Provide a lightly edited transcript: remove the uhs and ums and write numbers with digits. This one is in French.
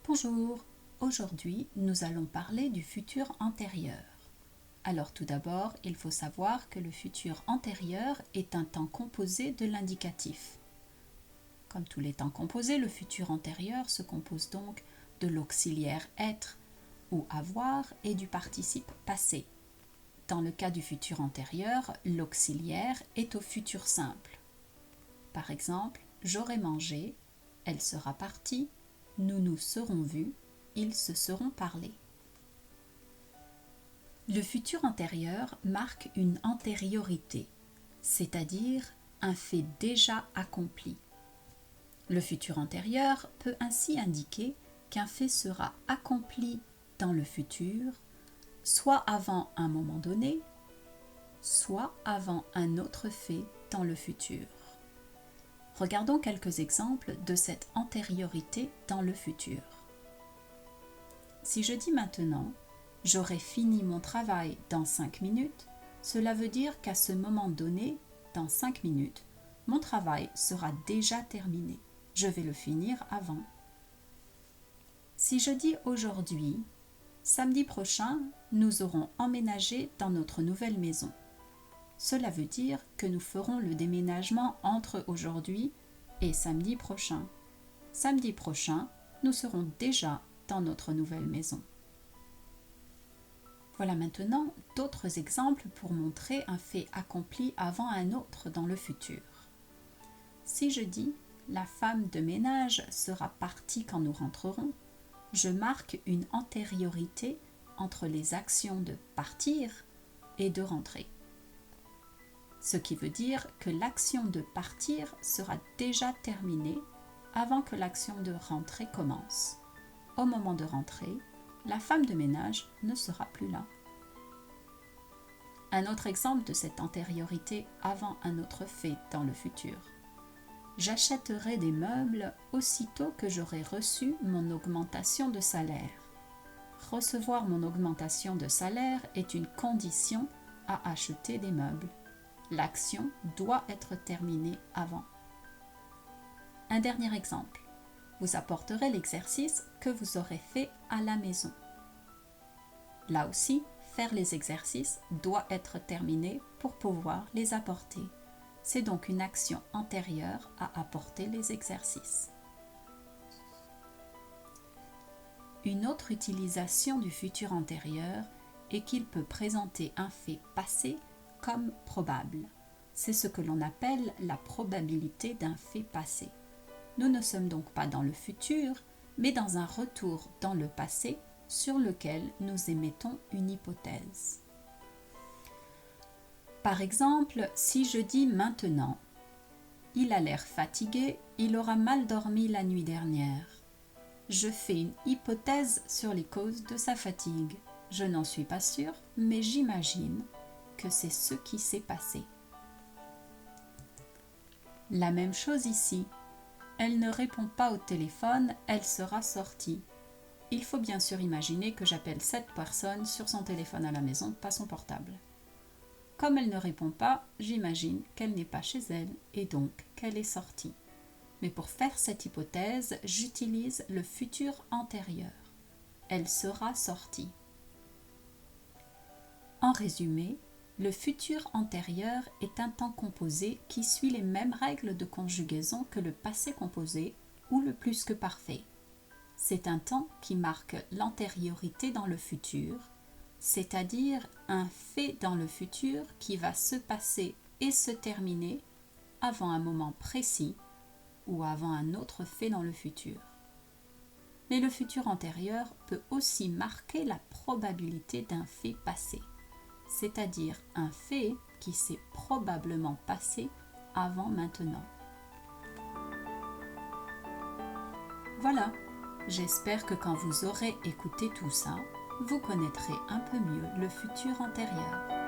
Bonjour, aujourd'hui nous allons parler du futur antérieur. Alors tout d'abord, il faut savoir que le futur antérieur est un temps composé de l'indicatif. Comme tous les temps composés, le futur antérieur se compose donc de l'auxiliaire être ou avoir et du participe passé. Dans le cas du futur antérieur, l'auxiliaire est au futur simple. Par exemple, j'aurai mangé, elle sera partie, nous nous serons vus, ils se seront parlé. Le futur antérieur marque une antériorité, c'est-à-dire un fait déjà accompli. Le futur antérieur peut ainsi indiquer qu'un fait sera accompli dans le futur, soit avant un moment donné, soit avant un autre fait dans le futur. Regardons quelques exemples de cette antériorité dans le futur. Si je dis maintenant « j'aurai fini mon travail dans 5 minutes », cela veut dire qu'à ce moment donné, dans 5 minutes, mon travail sera déjà terminé. Je vais le finir avant. Si je dis aujourd'hui « samedi prochain, nous aurons emménagé dans notre nouvelle maison », cela veut dire que nous ferons le déménagement entre aujourd'hui et samedi prochain. Samedi prochain, nous serons déjà dans notre nouvelle maison. Voilà maintenant d'autres exemples pour montrer un fait accompli avant un autre dans le futur. Si je dis « la femme de ménage sera partie quand nous rentrerons », je marque une antériorité entre les actions de partir et de rentrer. Ce qui veut dire que l'action de partir sera déjà terminée avant que l'action de rentrer commence. Au moment de rentrer, la femme de ménage ne sera plus là. Un autre exemple de cette antériorité avant un autre fait dans le futur. J'achèterai des meubles aussitôt que j'aurai reçu mon augmentation de salaire. Recevoir mon augmentation de salaire est une condition à acheter des meubles. L'action doit être terminée avant. Un dernier exemple. Vous apporterez l'exercice que vous aurez fait à la maison. Là aussi, faire les exercices doit être terminé pour pouvoir les apporter. C'est donc une action antérieure à apporter les exercices. Une autre utilisation du futur antérieur est qu'il peut présenter un fait passé comme probable. C'est ce que l'on appelle la probabilité d'un fait passé. Nous ne sommes donc pas dans le futur, mais dans un retour dans le passé sur lequel nous émettons une hypothèse. Par exemple, si je dis maintenant « il a l'air fatigué, il aura mal dormi la nuit dernière », je fais une hypothèse sur les causes de sa fatigue. Je n'en suis pas sûre, mais j'imagine que c'est ce qui s'est passé. La même chose ici. Elle ne répond pas au téléphone, elle sera sortie. Il faut bien sûr imaginer que j'appelle cette personne sur son téléphone à la maison, pas son portable. Comme elle ne répond pas, j'imagine qu'elle n'est pas chez elle et donc qu'elle est sortie. Mais pour faire cette hypothèse, j'utilise le futur antérieur. Elle sera sortie. En résumé, le futur antérieur est un temps composé qui suit les mêmes règles de conjugaison que le passé composé ou le plus que parfait. C'est un temps qui marque l'antériorité dans le futur, c'est-à-dire un fait dans le futur qui va se passer et se terminer avant un moment précis ou avant un autre fait dans le futur. Mais le futur antérieur peut aussi marquer la probabilité d'un fait passé, c'est-à-dire un fait qui s'est probablement passé avant maintenant. Voilà, j'espère que quand vous aurez écouté tout ça, vous connaîtrez un peu mieux le futur antérieur.